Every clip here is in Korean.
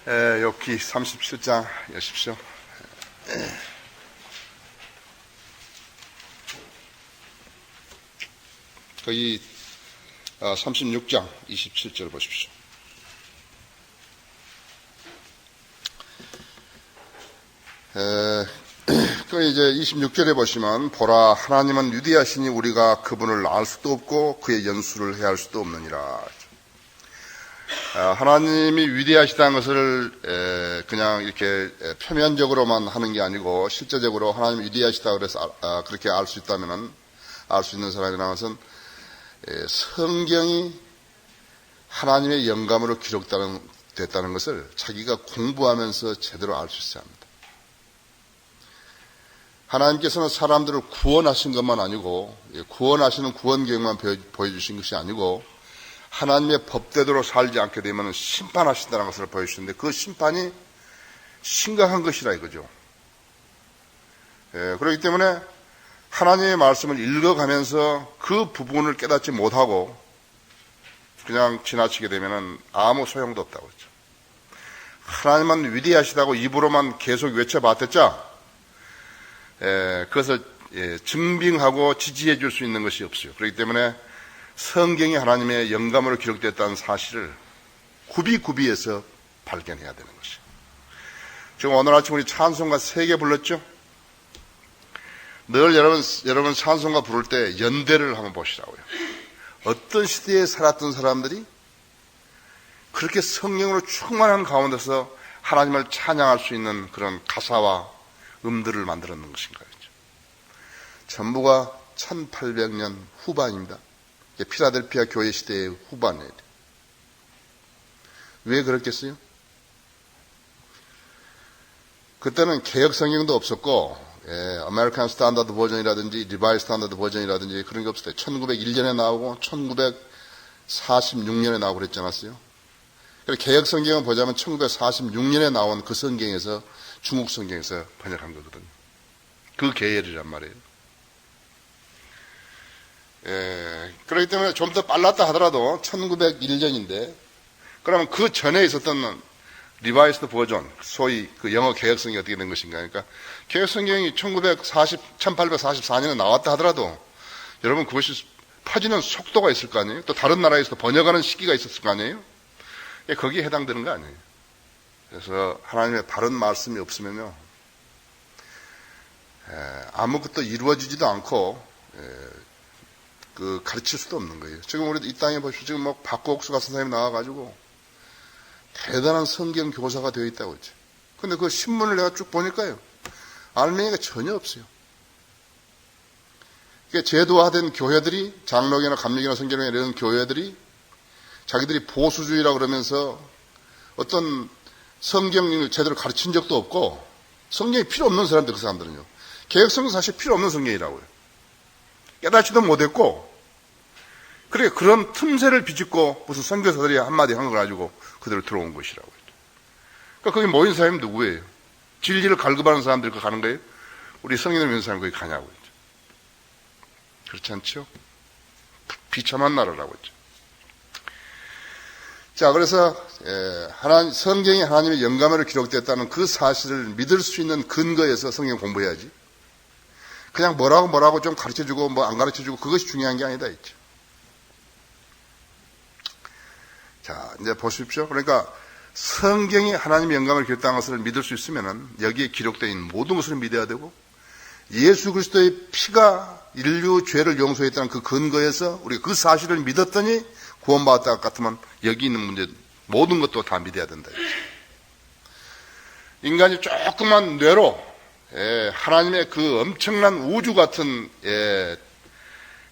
욥기 37장 여십시오. 거기 36장 27절 보십시오. 그 이제 26절에 보시면, 보라, 하나님은 위대하시니 우리가 그분을 알 수도 없고 그의 연수를 헤아릴 수도 없느니라. 하나님이 위대하시다는 것을 그냥 이렇게 표면적으로만 하는 게 아니고, 실제적으로 하나님이 위대하시다 그래서 그렇게 알 수 있다면은, 알 수 있는 사람이라는 것은 성경이 하나님의 영감으로 기록됐다는 것을 자기가 공부하면서 제대로 알 수 있어야 합니다. 하나님께서는 사람들을 구원하신 것만 아니고, 구원하시는 구원계획만 보여주신 것이 아니고, 하나님의 법대로 살지 않게 되면 심판하신다는 것을 보여주시는데, 그 심판이 심각한 것이라 이거죠. 그렇기 때문에 하나님의 말씀을 읽어가면서 그 부분을 깨닫지 못하고 그냥 지나치게 되면 아무 소용도 없다고 했죠. 하나님은 위대하시다고 입으로만 계속 외쳐봤댔자 그것을 증빙하고 지지해 줄 수 있는 것이 없어요. 그렇기 때문에 성경이 하나님의 영감으로 기록됐다는 사실을 구비구비해서 발견해야 되는 것이에요. 지금 오늘 아침 우리 찬송가 3개 불렀죠? 늘 여러분 찬송가 부를 때 연대를 한번 보시라고요. 어떤 시대에 살았던 사람들이 그렇게 성령으로 충만한 가운데서 하나님을 찬양할 수 있는 그런 가사와 음들을 만들었는 것인가요? 전부가 1800년 후반입니다. 필라델피아 교회 시대의 후반이에요. 왜 그렇겠어요? 그때는 개혁 성경도 없었고, 아메리칸 스탠다드 버전이라든지 리바이 스탠다드 버전이라든지 그런 게 없을 때 1901년에 나오고 1946년에 나오고 그랬지 않았어요? 그래서 개혁 성경을 보자면 1946년에 나온 그 성경에서, 중국 성경에서 번역한 거거든요. 그 계열이란 말이에요. 그렇기 때문에 좀 더 빨랐다 하더라도 1901년인데, 그러면 그 전에 있었던 리바이스드 버전, 소위 그 영어 개혁성이 어떻게 된 것인가. 그러니까 개혁성경이 1844년에 나왔다 하더라도 여러분 그것이 퍼지는 속도가 있을 거 아니에요? 또 다른 나라에서 번역하는 시기가 있었을 거 아니에요? 거기에 해당되는 거 아니에요? 그래서 하나님의 바른 말씀이 없으면요, 아무것도 이루어지지도 않고 가르칠 수도 없는 거예요. 지금 우리 이 땅에 보십시오. 지금 뭐 박국수 같은 사람이 나와가지고 대단한 성경 교사가 되어 있다고 했죠. 근데 그 신문을 내가 쭉 보니까요, 알맹이가 전혀 없어요. 그러니까 제도화된 교회들이, 장로교나 감리교나 성결교나 이런 교회들이 자기들이 보수주의라 그러면서 어떤 성경을 제대로 가르친 적도 없고, 성경이 필요 없는 사람들, 그 사람들은요. 개혁성은 사실 필요 없는 성경이라고요. 깨닫지도 못했고, 그래, 그런 틈새를 비집고 무슨 선교사들이 한마디 한 걸 가지고 그대로 들어온 것이라고 했죠. 그러니까 거기 모인 사람이 누구예요? 진리를 갈급하는 사람들이 그 가는 거예요? 우리 성인을 믿는 사람이 거기 가냐고 했죠. 그렇지 않죠? 비참한 나라라고 했죠. 자, 그래서 성경이 하나님의 영감으로 기록됐다는 그 사실을 믿을 수 있는 근거에서 성경 공부해야지. 그냥 뭐라고 좀 가르쳐주고 뭐 안 가르쳐주고 그것이 중요한 게 아니다 했죠. 자, 이제 보십시오. 그러니까 성경이 하나님의 영감을 기록한 것을 믿을 수 있으면은 여기에 기록되어 있는 모든 것을 믿어야 되고, 예수 그리스도의 피가 인류 죄를 용서했다는 그 근거에서 우리가 그 사실을 믿었더니 구원받았다 같으면 여기 있는 문제 모든 것도 다 믿어야 된다. 인간이 조그만 뇌로 하나님의 그 엄청난 우주 같은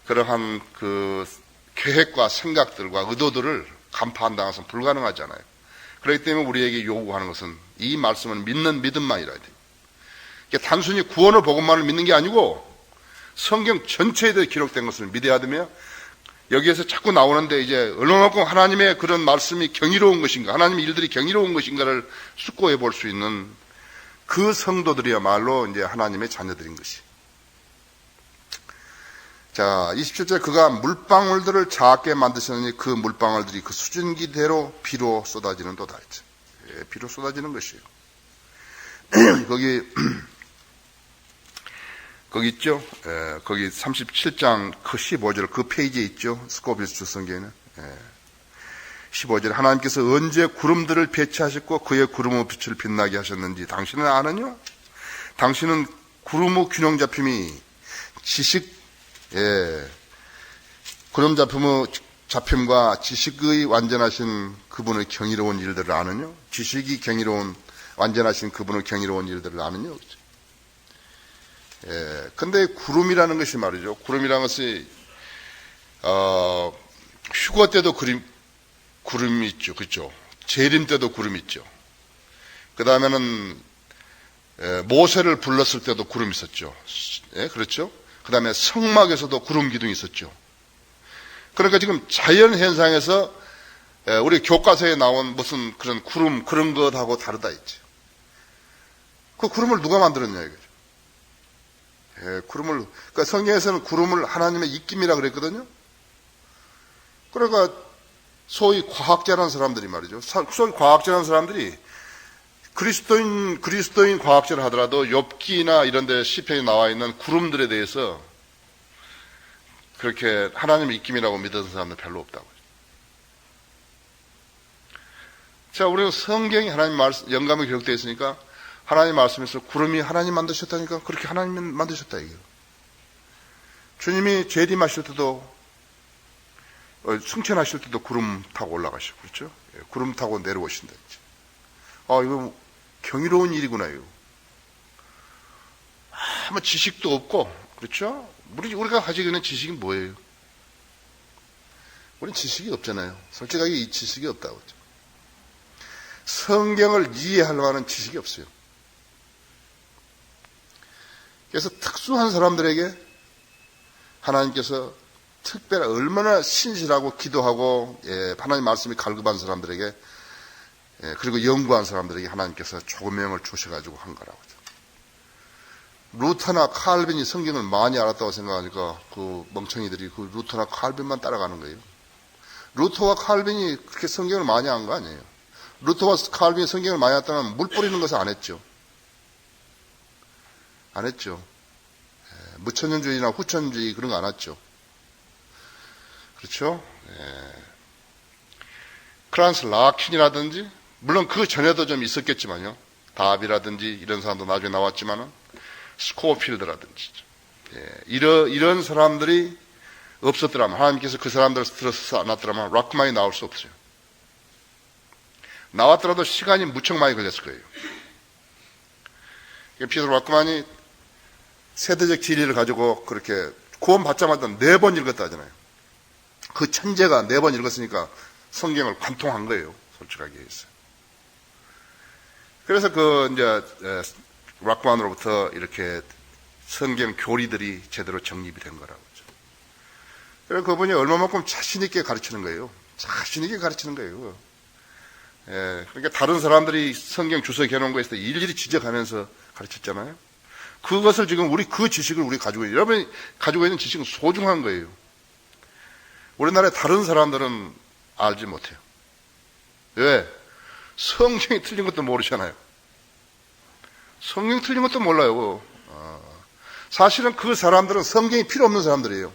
그러한 그 계획과 생각들과 의도들을 간파한다는 것은 불가능하잖아요. 그렇기 때문에 우리에게 요구하는 것은 이 말씀을 믿는 믿음만이라 돼요. 단순히 구원을 복음만을 믿는 게 아니고 성경 전체에 대해 기록된 것을 믿어야 되며, 여기에서 자꾸 나오는데 이제 얼마만큼 하나님의 그런 말씀이 경이로운 것인가, 하나님의 일들이 경이로운 것인가를 숙고해 볼 수 있는 그 성도들이야말로 이제 하나님의 자녀들인 것이. 자, 27절, 그가 물방울들을 작게 만드셨으니 그 물방울들이 그 수증기대로 비로 쏟아지는 도다 했죠. 비로 쏟아지는 것이에요. 거기 있죠? 거기 37장 그 15절 그 페이지에 있죠? 스코빌스 성경에는. 15절 하나님께서 언제 구름들을 배치하셨고 그의 구름의 빛을 빛나게 하셨는지 당신은 아느냐? 당신은 구름의 균형 잡힘이 구름 잡힘과 지식의 완전하신 그분의 경이로운 일들을 아느냐? 지식이 완전하신 그분의 경이로운 일들을 아느냐? 근데 구름이라는 것이 말이죠. 구름이라는 것이, 휴거 때도 구름이 있죠. 그죠? 재림 때도 구름이 있죠. 그 다음에는, 모세를 불렀을 때도 구름이 있었죠. 그렇죠? 그 다음에 성막에서도 구름 기둥이 있었죠. 그러니까 지금 자연 현상에서, 우리 교과서에 나온 무슨 그런 구름, 그런 것하고 다르다 했죠. 그 구름을 누가 만들었냐, 이거죠. 그러니까 성경에서는 구름을 하나님의 입김이라 그랬거든요. 그러니까 소위 과학자라는 사람들이 말이죠. 소위 과학자라는 사람들이 그리스도인 과학자를 하더라도 욥기나 이런 데 시편에 나와 있는 구름들에 대해서 그렇게 하나님의 입김이라고 믿는 사람들 별로 없다고요. 자, 우리는 성경이 하나님 말씀, 영감이 기록되어 있으니까 하나님 말씀에서 구름이 하나님 만드셨다니까 그렇게 하나님 만드셨다 이거예요. 주님이 재림하실 때도 승천하실 때도 구름 타고 올라가시고 그렇죠? 구름 타고 내려오신다. 이거 경이로운 일이구나 이거. 아무 지식도 없고 그렇죠? 우리가 가지고 있는 지식이 뭐예요? 우리는 지식이 없잖아요. 솔직하게 이 지식이 없다고 그렇죠? 성경을 이해할 만한 지식이 없어요. 그래서 특수한 사람들에게 하나님께서 특별히 얼마나 신실하고 기도하고 하나님 말씀이 갈급한 사람들에게 그리고 연구한 사람들에게 하나님께서 조명을 주셔가지고 한 거라고. 루터나 칼빈이 성경을 많이 알았다고 생각하니까 그 멍청이들이 그 루터나 칼빈만 따라가는 거예요. 루터와 칼빈이 그렇게 성경을 많이 한 거 아니에요. 루터와 칼빈이 성경을 많이 했다면 물 뿌리는 것을 안 했죠. 안 했죠. 무천년주의나 후천주의 그런 거 안 했죠. 그렇죠? 크란스 라킨이라든지 물론 그 전에도 좀 있었겠지만요. 다비라든지 이런 사람도 나중에 나왔지만은 스코필드라든지 이런 사람들이 없었더라면 하나님께서 그 사람들을 들어서 안 왔더라면 라크만이 나올 수 없어요. 나왔더라도 시간이 무척 많이 걸렸을 거예요. 피터 라크만이 세대적 진리를 가지고 그렇게 구원받자마자 4번 읽었다 하잖아요. 그 천재가 4번 읽었으니까 성경을 관통한 거예요. 솔직하게 해서. 그래서 락만으로부터 이렇게 성경 교리들이 제대로 정립이 된 거라고. 그래서 그분이 얼마만큼 자신있게 가르치는 거예요. 자신있게 가르치는 거예요. 그러니까 다른 사람들이 성경 주석 해놓은 거에 있을 때 일일이 지적하면서 가르쳤잖아요. 그것을 지금 그 지식을 우리 가지고 있는, 여러분이 가지고 있는 지식은 소중한 거예요. 우리나라의 다른 사람들은 알지 못해요. 왜? 성경이 틀린 것도 모르잖아요. 성경 틀린 것도 몰라요. 사실은 그 사람들은 성경이 필요 없는 사람들이에요.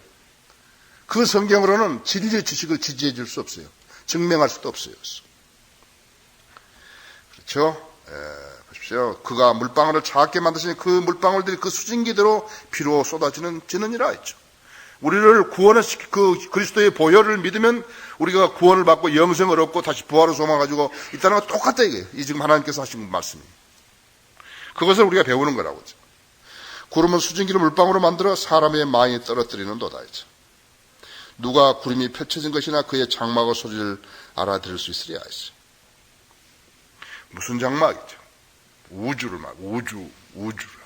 그 성경으로는 진리의 지식을 지지해 줄 수 없어요. 증명할 수도 없어요. 그렇죠? 보십시오. 그가 물방울을 작게 만드시니 그 물방울들이 그 수증기대로 비로 쏟아지는이라 했죠. 우리를 구원시키 그리스도의 보혈을 믿으면 우리가 구원을 받고 영생을 얻고 다시 부활을 소망가지고 있다는 건 똑같다 이게. 이 지금 하나님께서 하신 말씀이. 그것을 우리가 배우는 거라고. 구름은 수증기를 물방울로 만들어 사람의 마음에 떨어뜨리는 도다 했죠. 누가 구름이 펼쳐진 것이나 그의 장막의 소리를 알아들을 수 있으랴 했죠. 무슨 장막이죠? 우주를 우주를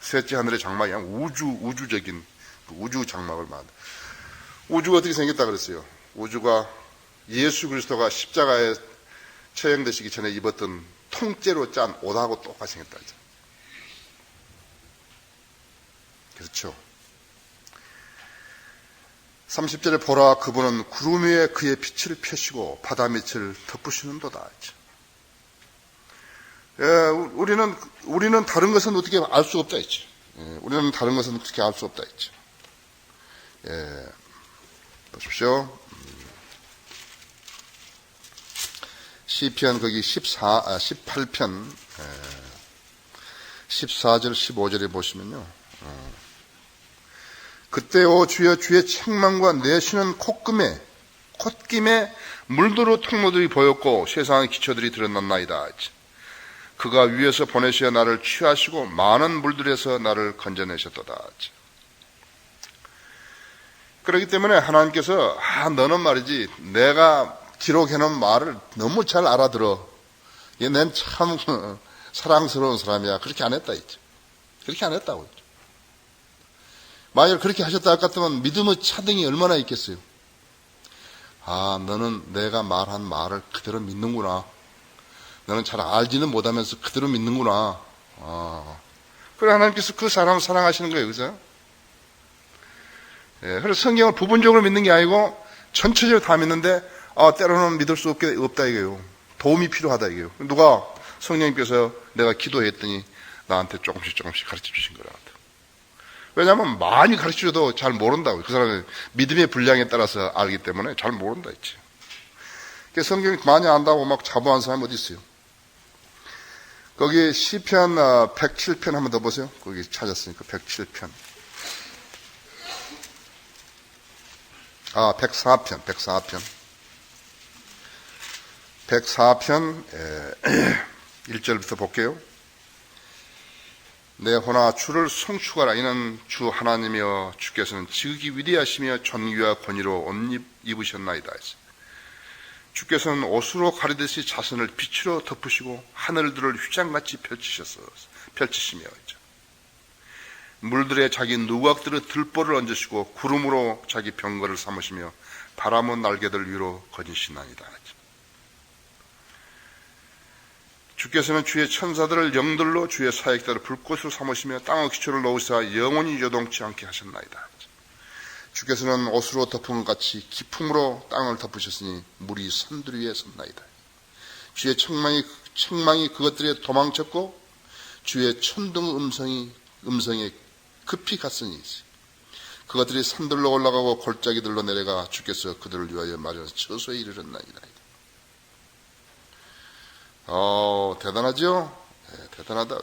셋째 하늘의 장막이 아니라 우주적인 우주 장막을 만든. 우주가 어떻게 생겼다 그랬어요? 우주가 예수 그리스도가 십자가에 처형되시기 전에 입었던 통째로 짠 옷하고 똑같이 생겼다 그랬죠. 그렇죠. 30절에 보라 그분은 구름 위에 그의 빛을 펴시고 바다 밑을 덮으시는도다. 예, 우리는 다른 것은 어떻게 알 수 없다 했죠. 예, 우리는 다른 것은 어떻게 알 수 없다 했죠. 예, 보십시오. 시편 거기 18편 14절 15절에 보시면요. 그때 오 주여 주의 책망과 내쉬는 콧김에 물도로 통로들이 보였고 세상의 기초들이 드러났나이다. 그가 위에서 보내시어 나를 취하시고 많은 물들에서 나를 건져내셨도다. 그렇기 때문에 하나님께서 너는 말이지 내가 기록해놓은 말을 너무 잘 알아들어. 난 참 사랑스러운 사람이야. 그렇게 안 했다 했죠. 그렇게 안 했다고 했죠. 만약 그렇게 하셨다 같으면 믿음의 차등이 얼마나 있겠어요. 너는 내가 말한 말을 그대로 믿는구나. 너는 잘 알지는 못하면서 그대로 믿는구나. 그래 하나님께서 그 사람을 사랑하시는 거예요. 그죠? 예, 그래서 성경을 부분적으로 믿는 게 아니고 전체적으로 다 믿는데 때로는 믿을 수 없다 이거예요. 도움이 필요하다 이거예요. 누가 성령님께서 내가 기도했더니 나한테 조금씩 가르쳐 주신 거라. 왜냐하면 많이 가르쳐줘도 잘 모른다고. 그 사람의 믿음의 분량에 따라서 알기 때문에 잘 모른다 했지. 성경이 많이 안다고 막 자부한 사람이 어디 있어요? 거기 시편 107편 한번 더 보세요. 거기 찾았으니까 107편. 104편 1절부터 볼게요. 내 호나 주를 송축하라. 이는 주 하나님이여 주께서는 지극히 위대하시며 존귀와 권위로 옷 입으셨나이다. 주께서는 옷으로 가리듯이 자신을 빛으로 덮으시고 하늘들을 휘장같이 펼치시며 물들에 자기 누각들의 들보를 얹으시고 구름으로 자기 병거를 삼으시며 바람은 날개들 위로 거니시나이다. 주께서는 주의 천사들을 영들로 주의 사역자를 불꽃으로 삼으시며 땅의 기초를 놓으사 영원히 요동치 않게 하셨나이다. 주께서는 옷으로 덮은 것 같이 기품으로 땅을 덮으셨으니 물이 산들 위에 섰나이다. 주의 책망이 그것들에 도망쳤고 주의 천둥 음성에 급히 갔으니 그것들이 산들로 올라가고 골짜기들로 내려가 주께서 그들을 위하여 마련해서 처소에 이르렀나이다. 대단하죠? 네, 대단하다.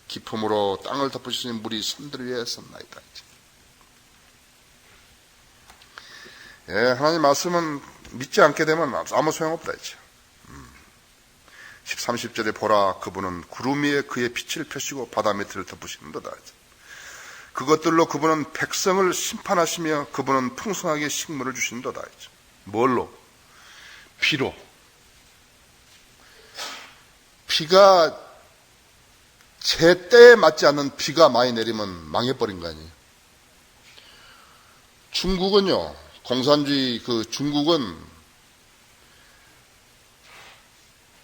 기품으로 땅을 덮으시는 물이 산들 위에 섰나이다. 예, 하나님 말씀은 믿지 않게 되면 아무 소용없다. 30절에 보라 그분은 구름 위에 그의 빛을 펴시고 바다 밑을 덮으시는도다. 그것들로 그분은 백성을 심판하시며 그분은 풍성하게 식물을 주시는도다. 뭘로? 비로. 비가 제때에 맞지 않는 비가 많이 내리면 망해버린 거 아니에요. 중국은요, 공산주의 중국은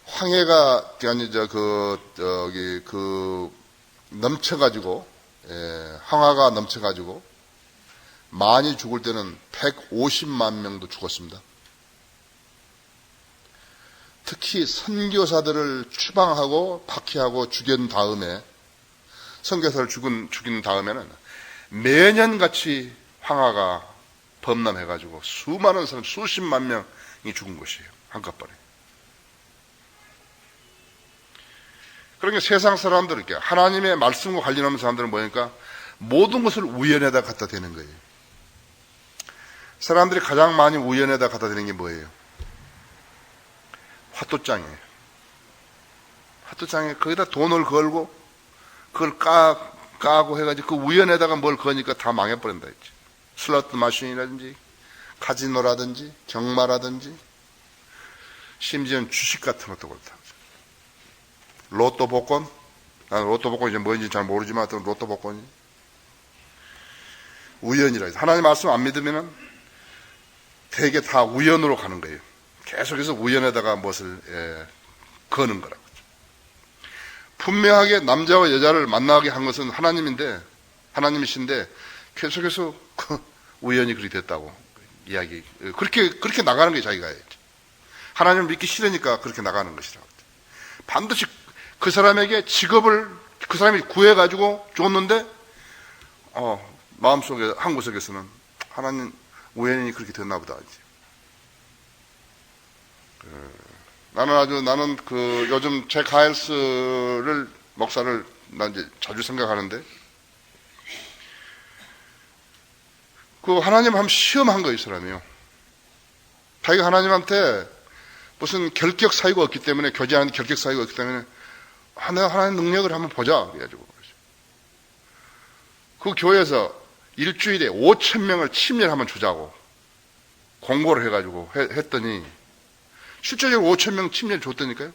황해가 넘쳐가지고, 황하가 넘쳐가지고 많이 죽을 때는 150만 명도 죽었습니다. 특히 선교사들을 추방하고 박해하고 죽인 다음에 선교사를 죽인 다음에는 매년같이 황하가 범람해가지고 수많은 사람 수십만 명이 죽은 것이에요. 한꺼번에. 그러니까 세상 사람들, 하나님의 말씀과 관련하는 사람들은 뭐니까 모든 것을 우연에다 갖다 대는 거예요. 사람들이 가장 많이 우연에다 갖다 대는 게 뭐예요? 화또장이에요. 화또장에 거기다 돈을 걸고 그걸 까고 해가지고 그 우연에다가 뭘 거니까 다 망해버린다 했지. 슬로트 마신이라든지 카지노라든지 경마라든지 심지어는 주식 같은 것도 그렇다. 로또 복권? 나는 로또 복권이 뭔지 잘 모르지만 로또 복권이 우연이라 해서 하나님 말씀 안 믿으면은 되게 다 우연으로 가는 거예요. 계속해서 우연에다가 무엇을 거는 거라고. 분명하게 남자와 여자를 만나게 한 것은 하나님이신데 계속해서 우연히 그리 됐다고. 이야기. 그렇게 나가는 게 자기가 해야지. 하나님을 믿기 싫으니까 그렇게 나가는 것이라고. 반드시 그 사람에게 직업을 그 사람이 구해가지고 줬는데, 마음속에, 한 구석에서는 하나님 우연히 그렇게 됐나 보다. 나는 요즘 잭 하일스를, 목사를 난 이제 자주 생각하는데, 하나님 한번 시험한 거예요, 이 사람이요. 자기가 하나님한테 무슨 결격 사유가 없기 때문에, 교제하는 결격 사유가 없기 때문에, 내가 하나님 능력을 한번 보자. 그래가지고. 그 교회에서 일주일에 5,000명을 침례를 한번 주자고 공고를 해가지고 했더니, 실제적으로 5,000명 침례를 줬다니까요.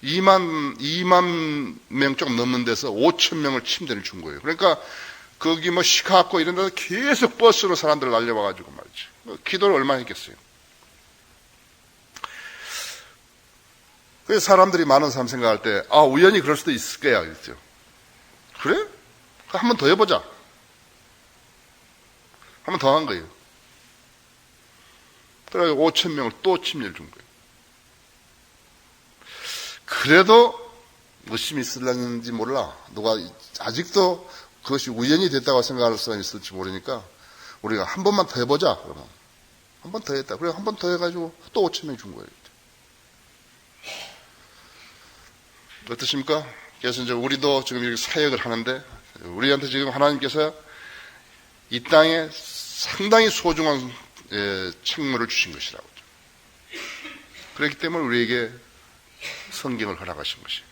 2만 명 조금 넘는 데서 5,000명을 침례를 준 거예요. 그러니까, 거기 시카고 이런 데서 계속 버스로 사람들 날려와가지고 말이죠. 기도를 얼마나 했겠어요. 그래서 사람들이 많은 사람 생각할 때, 우연히 그럴 수도 있을 거야. 그랬죠. 그래? 한 번 더 해보자. 한 번 더 한 거예요. 그래서 5,000명을 또 침례를 준 거예요. 그래도 의심이 있을는지 몰라. 누가 아직도 그것이 우연히 됐다고 생각할 사람이 있을지 모르니까 우리가 한 번만 더 해보자. 그러면 한 번 더 했다. 그래 한 번 더 해가지고 또 5,000명 준 거예요. 어떠십니까? 그래서 이제 우리도 지금 이렇게 사역을 하는데, 우리한테 지금 하나님께서 이 땅에 상당히 소중한 책무를 주신 것이라고. 그렇기 때문에 우리에게 성경을 허락하신 것이에요.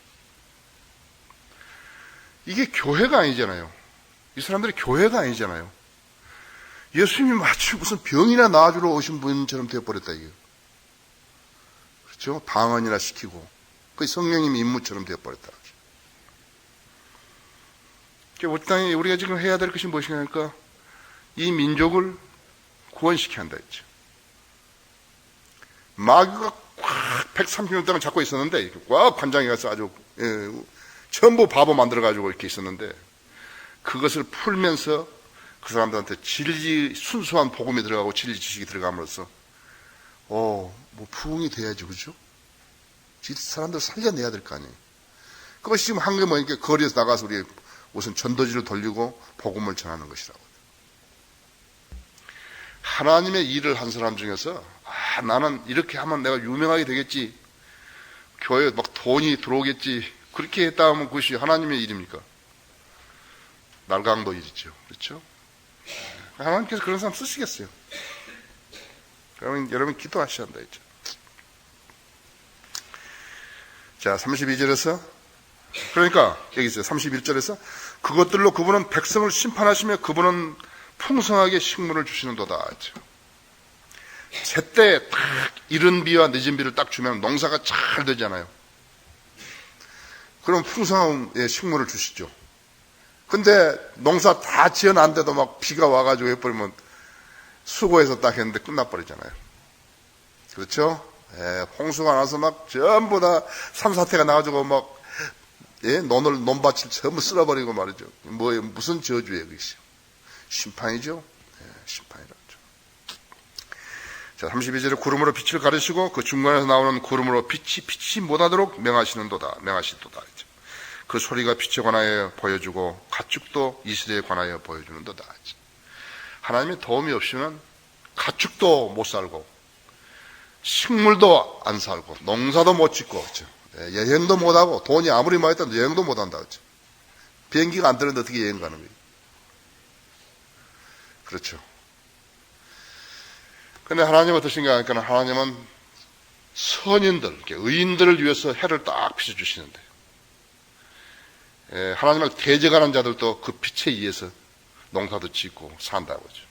이게 교회가 아니잖아요. 이 사람들이 교회가 아니잖아요. 예수님이 마치 무슨 병이나 나아주러 오신 분처럼 되어버렸다, 이게. 그렇죠? 방언이나 시키고. 그 성령님 임무처럼 되어버렸다. 우리 땅에 우리가 지금 해야 될 것이 무엇이냐니까, 이 민족을 구원시켜야 한다 했죠. 마귀가 꽉 130년 동안 잡고 있었는데, 꽉 관장에 가서 아주, 전부 바보 만들어가지고 이렇게 있었는데, 그것을 풀면서 그 사람들한테 진리, 순수한 복음이 들어가고 진리 지식이 들어감으로써, 부흥이 돼야지, 그죠? 사람들 살려내야 될 거 아니에요. 그것이 지금 한 게 뭐니까 거리에서 나가서 우리 우선 전도지를 돌리고 복음을 전하는 것이라고. 하나님의 일을 한 사람 중에서 나는 이렇게 하면 내가 유명하게 되겠지, 교회에 막 돈이 들어오겠지, 그렇게 했다 하면 그것이 하나님의 일입니까? 날강도 일이죠. 그렇죠? 하나님께서 그런 사람 쓰시겠어요. 그러면 여러분 기도하셔야 한다 했죠. 자, 32절에서, 그러니까 여기 있어요. 31절에서 그것들로 그분은 백성을 심판하시며 그분은 풍성하게 식물을 주시는도다 했죠. 제때 딱 이른 비와 늦은 비를 딱 주면 농사가 잘 되잖아요. 그럼 풍성한 식물을 주시죠. 근데 농사 다 지어놨는데도 막 비가 와가지고 해버리면 수고해서 딱 했는데 끝나버리잖아요. 그렇죠? 홍수가 나서 막 전부 다 산사태가 나가지고 막 논밭을 전부 쓸어버리고 말이죠. 무슨 저주예요, 그것이? 심판이죠. 심판이라죠. 자, 32절에 구름으로 빛을 가르시고 그 중간에서 나오는 구름으로 빛이 못하도록 명하시도다. 그 소리가 빛에 관하여 보여주고 가축도 이스라엘에 관하여 보여주는도다. 하나님의 도움이 없으면 가축도 못 살고 식물도 안 살고 농사도 못 짓고, 그렇죠? 여행도 못하고 돈이 아무리 많이 있다도 여행도 못한다. 그렇죠? 비행기가 안 뜨는데 어떻게 여행 가는 거예요? 그렇죠. 근데 하나님은 어떠신가 하니까, 하나님은 선인들, 의인들을 위해서 해를 딱 비춰주시는데, 하나님을 대적하는 자들도 그 빛에 의해서 농사도 짓고 산다고 하죠.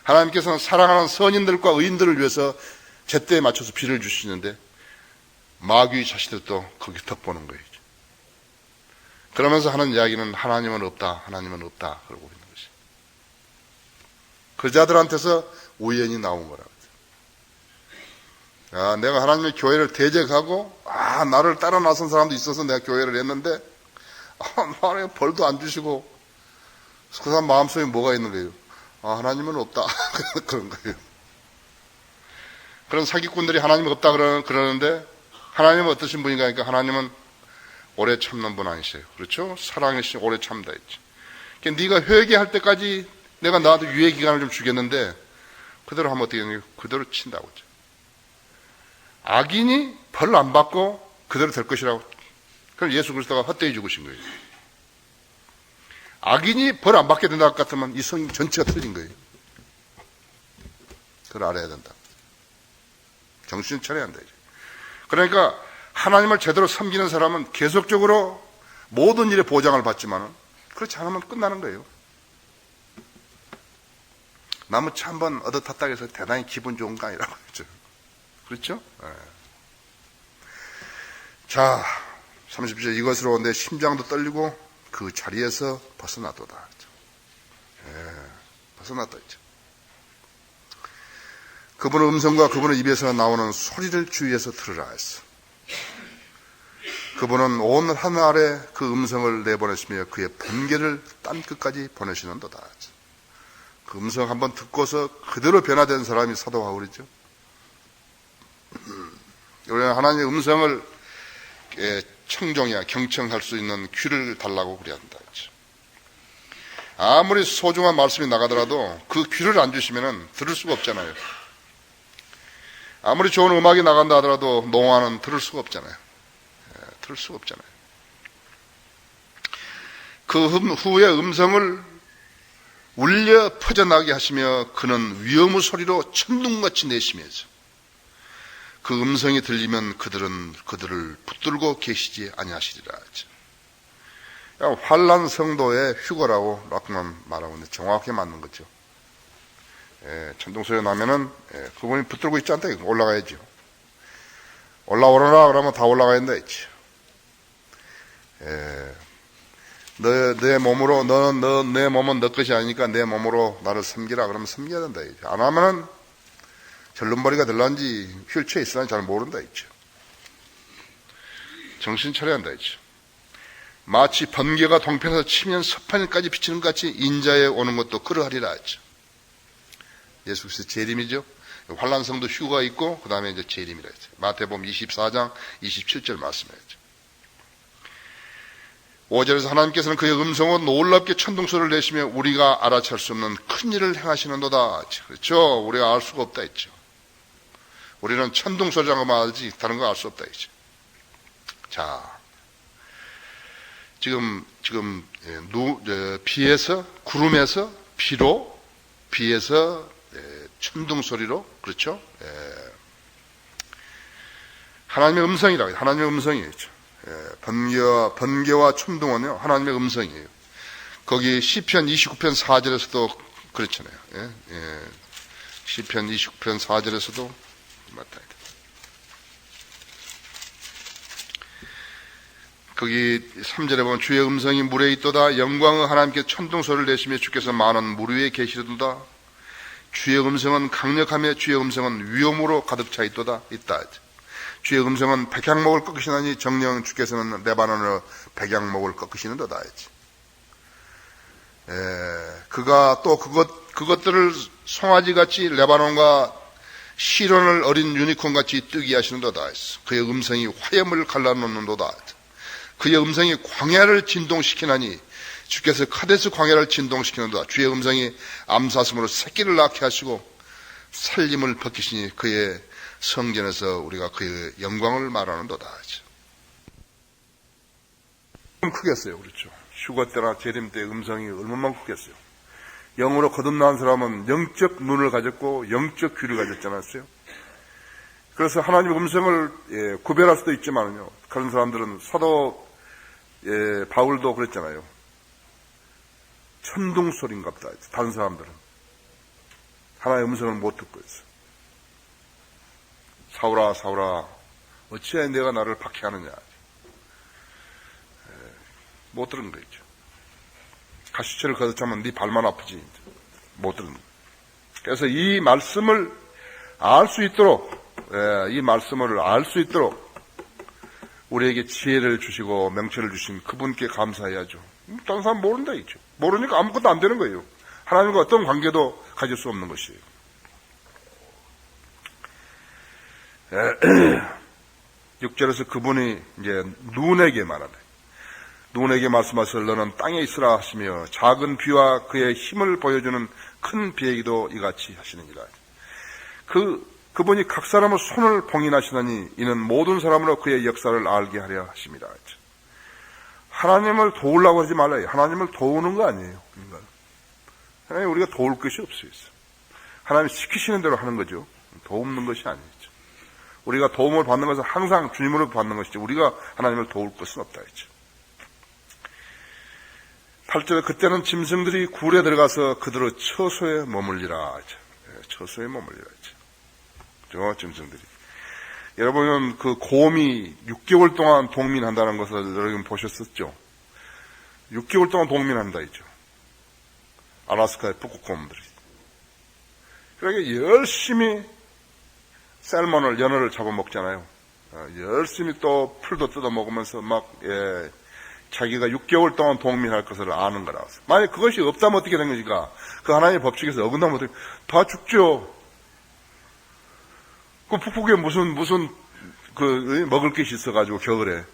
하나님께서는 사랑하는 선인들과 의인들을 위해서 제때에 맞춰서 비를 주시는데, 마귀의 자식들도 거기 덕보는 거예요. 그러면서 하는 이야기는 하나님은 없다, 하나님은 없다 그러고 있는 것이. 그 자들한테서 우연히 나온 거라고. 내가 하나님의 교회를 대적하고, 나를 따라 나선 사람도 있어서 내가 교회를 했는데, 나는 벌도 안 주시고, 그 사람 마음속에 뭐가 있는 거예요? 아, 하나님은 없다. 그런 거예요. 그런 사기꾼들이 하나님 없다 그러는데 하나님은 어떠신 분인가 하니까 하나님은 오래 참는 분 아니세요. 그렇죠? 사랑이시 오래 참다 했지. 그러니까 네가 회개할 때까지 내가 나한테 유예 기간을 좀 주겠는데 그대로 하면 어떻게 되냐? 그대로 친다고 했죠. 악인이 벌 안 받고 그대로 될 것이라고. 그럼 예수 그리스도가 헛되이 죽으신 거예요. 악인이 벌 안 받게 된다 같으면 이 성경 전체가 틀린 거예요. 그걸 알아야 된다. 정신 차려야 한다. 그러니까 하나님을 제대로 섬기는 사람은 계속적으로 모든 일에 보장을 받지만 그렇지 않으면 끝나는 거예요. 나무치 한번 얻어 탔다고 해서 대단히 기분 좋은 거 아니라고 했죠. 그렇죠? 네. 자, 30절 이것으로 내 심장도 떨리고 그 자리에서 벗어나도다. 네, 벗어났다 했죠. 그분의 음성과 그분의 입에서 나오는 소리를 주위에서 들으라 했어. 그분은 온 하늘에 그 음성을 내보내시며 그의 번개를 땅 끝까지 보내시는도다. 그 음성 한번 듣고서 그대로 변화된 사람이 사도 바울이죠. 우리는 하나님의 음성을 청종해야 경청할 수 있는 귀를 달라고 그래야 한다. 아무리 소중한 말씀이 나가더라도 그 귀를 안 주시면 들을 수가 없잖아요. 아무리 좋은 음악이 나간다 하더라도 농화는 들을 수가 없잖아요. 들을 수가 없잖아요. 그 후에 음성을 울려 퍼져나게 하시며 그는 위험의 소리로 천둥같이 내시면서 그 음성이 들리면 그들은 그들을 붙들고 계시지 아니하시리라 하죠. 환난 성도의 휴거라고 라크만 말하고 있는데 정확히 맞는 거죠. 천둥소리 나면은 그분이 붙들고 있지 않다. 올라가야죠. 올라오라라 그러면 다 올라가야 된다 했지. 내 몸으로 내 몸은 너 것이 아니니까 내 몸으로 나를 섬기라 그러면 섬겨야 된다 했지. 안 하면은 절름머리가 들란지 휠체에 있으나 잘 모른다 했죠. 정신 차려야 한다 했죠. 마치 번개가 동편에서 치면 서판까지 비치는 것 같이 인자에 오는 것도 그러하리라 했죠. 예수 그리스도 재림이죠. 환난성도 휴가 있고 그 다음에 이제 재림이라 했죠. 마태복음 24장 27절 말씀했죠. 5절에서 하나님께서는 그의 음성으로 놀랍게 천둥소리를 내시며 우리가 알아챌 수 없는 큰 일을 행하시는도다. 그렇죠. 우리가 알 수가 없다 했죠. 우리는 천둥소리라고만 알지 다른 거 알 수 없다 했죠. 자, 지금 비에서 구름에서 비로 비에서 천둥소리로 그렇죠. 하나님의 음성이라고 해요. 하나님의 음성이에요. 번개와 천둥은요 하나님의 음성이에요. 거기 시편 29편 4절에서도 그렇잖아요. 시편 29편 4절에서도 맞다. 거기 3절에 보면 주의 음성이 물에 있도다. 영광의 하나님께 천둥소리를 내시며 주께서 많은 물 위에 계시도다. 주의 음성은 강력하며 주의 음성은 위엄으로 가득 차 있다. 주의 음성은 백향목을 꺾으시나니 정령 주께서는 레바논의 백향목을 꺾으시는도다 했지. 그가 또 그것들을 송아지같이 레바논과 시론을 어린 유니콘같이 뜨게 하시는도다 했어. 그의 음성이 화염을 갈라놓는도다 했어. 그의 음성이 광야를 진동시키나니 주께서 카데스 광야를 진동시키는도다. 주의 음성이 암사슴으로 새끼를 낳게 하시고 살림을 벗기시니 그의 성전에서 우리가 그의 영광을 말하는도다. 크겠어요. 그렇죠. 휴가 때나 재림 때 음성이 얼마나 크겠어요. 영으로 거듭난 사람은 영적 눈을 가졌고 영적 귀를 가졌지 않았어요? 그래서 하나님의 음성을 구별할 수도 있지만요. 그런 사람들은 사도 바울도 그랬잖아요. 천둥소리인갑다. 다른 사람들은 하나님의 음성을 못 듣고 있어. 사울아 사울아 어찌하여 내가 나를 박해하느냐. 못 들은 거죠. 가시처를 걷어차면 네 발만 아프지. 못 들은 거예요. 그래서 이 말씀을 알 수 있도록 우리에게 지혜를 주시고 명철을 주신 그분께 감사해야죠. 다른 사람 모른다 있죠. 모르니까 아무것도 안 되는 거예요. 하나님과 어떤 관계도 가질 수 없는 것이에요. 6절에서 그분이 이제 눈에게 말하네. 눈에게 말씀하시되 너는 땅에 있으라 하시며 작은 비와 그의 힘을 보여주는 큰 비에게도 이같이 하시느니라. 그분이 각 사람의 손을 봉인하시더니 이는 모든 사람으로 그의 역사를 알게 하려 하십니다. 하나님을 도우려고 하지 말아요. 하나님을 도우는 거 아니에요. 하나님 우리가 도울 것이 없어요. 하나님 시키시는 대로 하는 거죠. 도움는 것이 아니죠. 우리가 도움을 받는 것은 항상 주님으로 받는 것이죠. 우리가 하나님을 도울 것은 없다 했죠. 8절에 그때는 짐승들이 굴에 들어가서 그들의 처소에 머물리라 하죠. 처소에 머물리라 하죠. 저 짐승들이. 여러분은 그 곰이 6개월 동안冬眠한다는 것을 여러분 보셨었죠? 6개월 동안冬眠한다 했죠. 알래스카의 북극곰들이. 그러니까 열심히 셀몬을, 연어를 잡아먹잖아요. 열심히 또 풀도 뜯어먹으면서 자기가 6개월 동안冬眠할 것을 아는 거라고. 만약 그것이 없다면 어떻게 된 것인가? 그 하나님의 법칙에서 어긋나면 어떻게, 다 죽죠. 그 북극에 무슨 먹을 것이 있어가지고 겨울에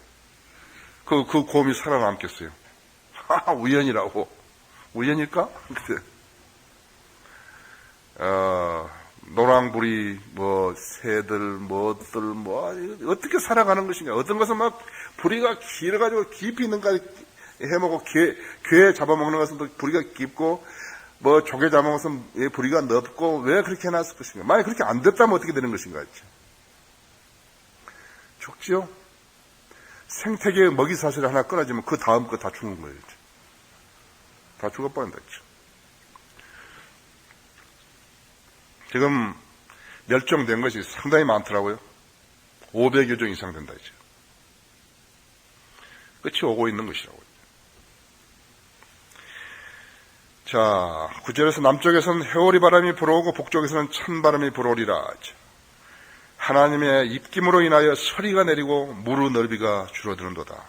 그 곰이 살아남겠어요. 우연이라고. 우연일까? 노랑부리, 새들, 어떻게 살아가는 것인가. 어떤 것은 막 부리가 길어가지고 깊이 있는가 해먹고, 게 잡아먹는 것은 또 부리가 깊고, 조개 잡아먹는 것은 부리가 넓고, 왜 그렇게 해놨을 것인가. 만약 그렇게 안 됐다면 어떻게 되는 것인가. 죽지요? 생태계의 먹이 사슬이 하나 끊어지면 그 다음 거 다 죽는 거예요. 다 죽어버린다. 지금 멸종된 것이 상당히 많더라고요. 500여 종 이상 된다. 이제. 끝이 오고 있는 것이라고요. 자, 9절에서 남쪽에서는 해오리 바람이 불어오고 북쪽에서는 찬바람이 불어오리라. 하나님의 입김으로 인하여 서리가 내리고 무르 넓이가 줄어드는도다.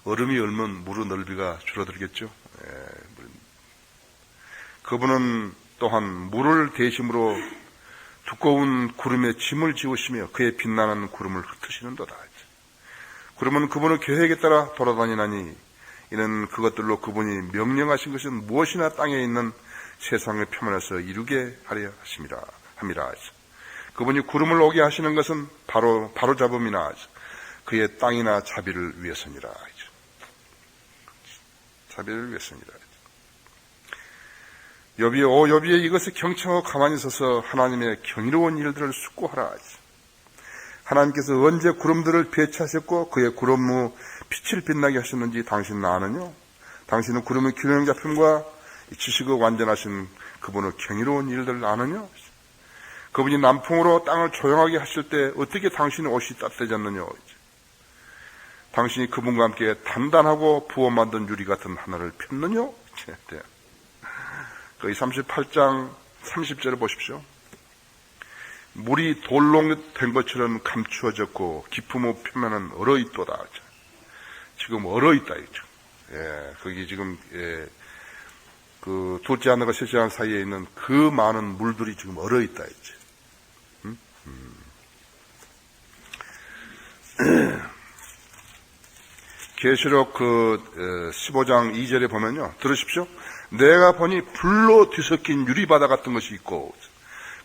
얼음이 얼면 무르 넓이가 줄어들겠죠. 그분은 또한 물을 대심으로 두꺼운 구름에 짐을 지우시며 그의 빛나는 구름을 흩으시는도다. 구름은 그분의 계획에 따라 돌아다니나니 이는 그것들로 그분이 명령하신 것은 무엇이나 땅에 있는 세상의 표면에서 이루게 하려 함이라. 그분이 구름을 오게 하시는 것은 바로 잡음이나 그의 땅이나 자비를 위해서니라. 자비를 위해서니라. 여비에 이것을 경청하고 가만히 서서 하나님의 경이로운 일들을 숙고하라. 하나님께서 언제 구름들을 배치하셨고 그의 구름무 빛을 빛나게 하셨는지 당신은 아느냐? 당신은 구름의 균형 잡힘과 지식의 완전하신 그분의 경이로운 일들을 아느냐? 그분이 남풍으로 땅을 조용하게 하실 때 어떻게 당신의 옷이 따뜻해졌느냐? 당신이 그분과 함께 단단하고 부어 만든 유리 같은 하늘을 폈느냐? 거기 38장 30절을 보십시오. 물이 돌로 된 것처럼 감추어졌고 깊음의 표면은 얼어있도다. 지금 얼어있다. 거기 지금 그 둘째 하늘과 셋째 하늘 사이에 있는 그 많은 물들이 지금 얼어있다. 계시록 15장 2절에 보면요. 들으십시오. 내가 보니 불로 뒤섞인 유리바다 같은 것이 있고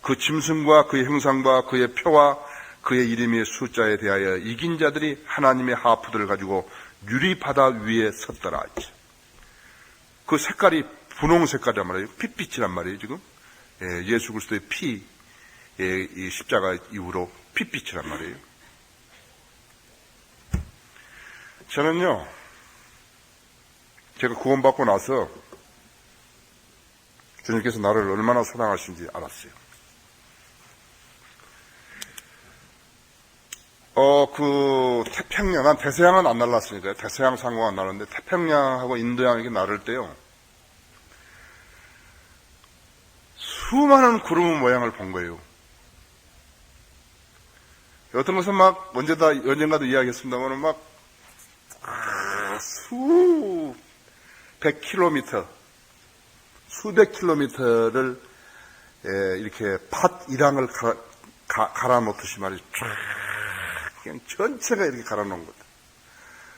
그 짐승과 그의 형상과 그의 표와 그의 이름의 숫자에 대하여 이긴 자들이 하나님의 하프들을 가지고 유리바다 위에 섰더라. 그 색깔이 분홍 색깔이란 말이에요. 핏빛이란 말이에요. 지금 예수 그리스도의 피, 이 십자가 이후로 핏빛이란 말이에요. 저는요, 제가 구원받고 나서 주님께서 나를 얼마나 사랑하신지 알았어요. 태평양, 난 대서양은 안 날랐으니까, 대서양 상공은 안 날랐는데, 태평양하고 인도양에게 나를 때요, 수많은 구름 모양을 본 거예요. 어떤 것은 막, 언젠가도 이야기했습니다만, 막, 수백 킬로미터, 수백 킬로미터를 이렇게 팥 이랑을 갈아 놓듯이 말이죠. 쫙 그냥 전체가 이렇게 갈아 놓은 거다.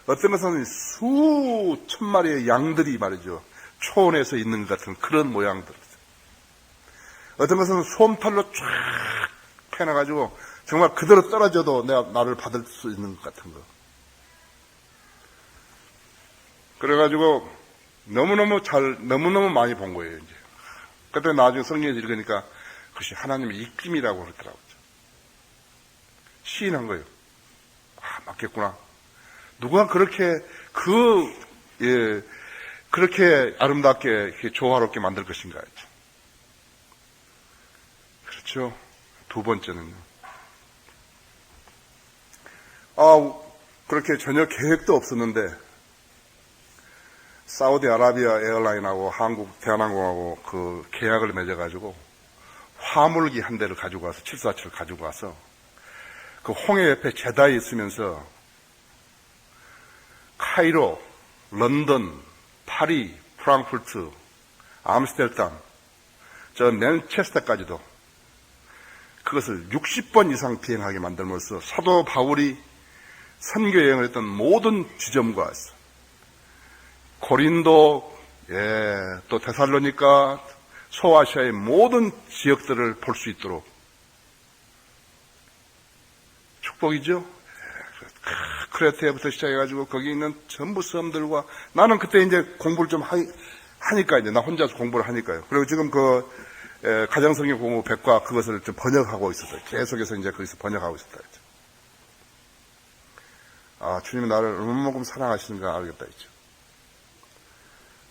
어떤 것은 수천 마리의 양들이 말이죠. 초원에서 있는 것 같은 그런 모양들. 어떤 것은 솜털로 쫙 펴놔가지고 정말 그대로 떨어져도 나를 받을 수 있는 것 같은 거. 그래가지고 너무너무 많이 본 거예요, 이제. 그때 나중에 성경에서 읽으니까 그것이 하나님의 입김이라고 그러더라고요. 시인한 거예요. 아, 맞겠구나. 누가 그렇게 그렇게 아름답게 조화롭게 만들 것인가 했죠. 그렇죠. 두 번째는요. 그렇게 전혀 계획도 없었는데 사우디아라비아 에어라인하고 한국 대한항공하고 그 계약을 맺어가지고 화물기 한 대를 가지고 와서 747을 가지고 와서 그 홍해 옆에 제다에 있으면서 카이로, 런던, 파리, 프랑크푸르트, 암스테르담, 저 맨체스터까지도 그것을 60번 이상 비행하게 만들면서 사도 바울이 선교 여행을 했던 모든 지점과 고린도, 또 데살로니가, 소아시아의 모든 지역들을 볼 수 있도록 축복이죠. 크레테부터 시작해가지고 거기 있는 전부 섬들과 나는 그때 이제 공부를 좀 하니까 이제 나 혼자서 공부를 하니까요. 그리고 지금 가정성경 공부 백과 그것을 좀 번역하고 있었어요. 계속해서 이제 거기서 번역하고 있었다. 했죠. 아, 주님이 나를 얼마만큼 사랑하시는가 알겠다 했죠.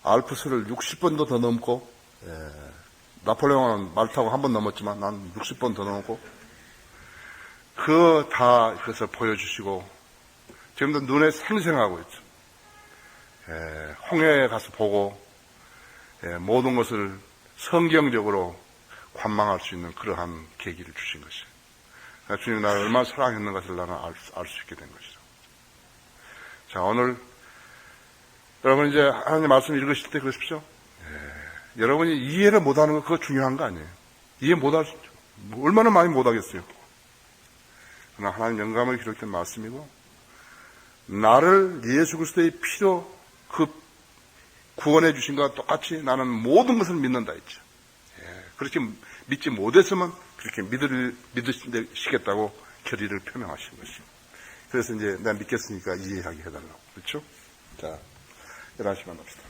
알프스를 60번도 더 넘고, 나폴레옹은 말 타고 한 번 넘었지만 난 60번 더 넘고, 그것을 보여주시고, 지금도 눈에 생생하고 있죠. 홍해에 가서 보고, 모든 것을 성경적으로 관망할 수 있는 그러한 계기를 주신 것이에요. 주님이 나를 얼마나 사랑했는 것을 나는 알 수 있게 된 것이죠. 자, 오늘, 여러분 이제 하나님 말씀 읽으실 때 그러십시오. 여러분이 이해를 못하는 거 그거 중요한 거 아니에요. 이해 못할 수 있죠. 얼마나 많이 못하겠어요. 그러나 하나님 영감을 기록된 말씀이고 나를 예수 그리스도의 피로 그 구원해 주신 것과 똑같이 나는 모든 것을 믿는다 했죠. 그렇게 믿지 못했으면 그렇게 믿으시겠다고 결의를 표명하신 것이죠. 그래서 이제 내가 믿겠으니까 이해하게 해달라고. 그렇죠? 자, 11시만 합시다.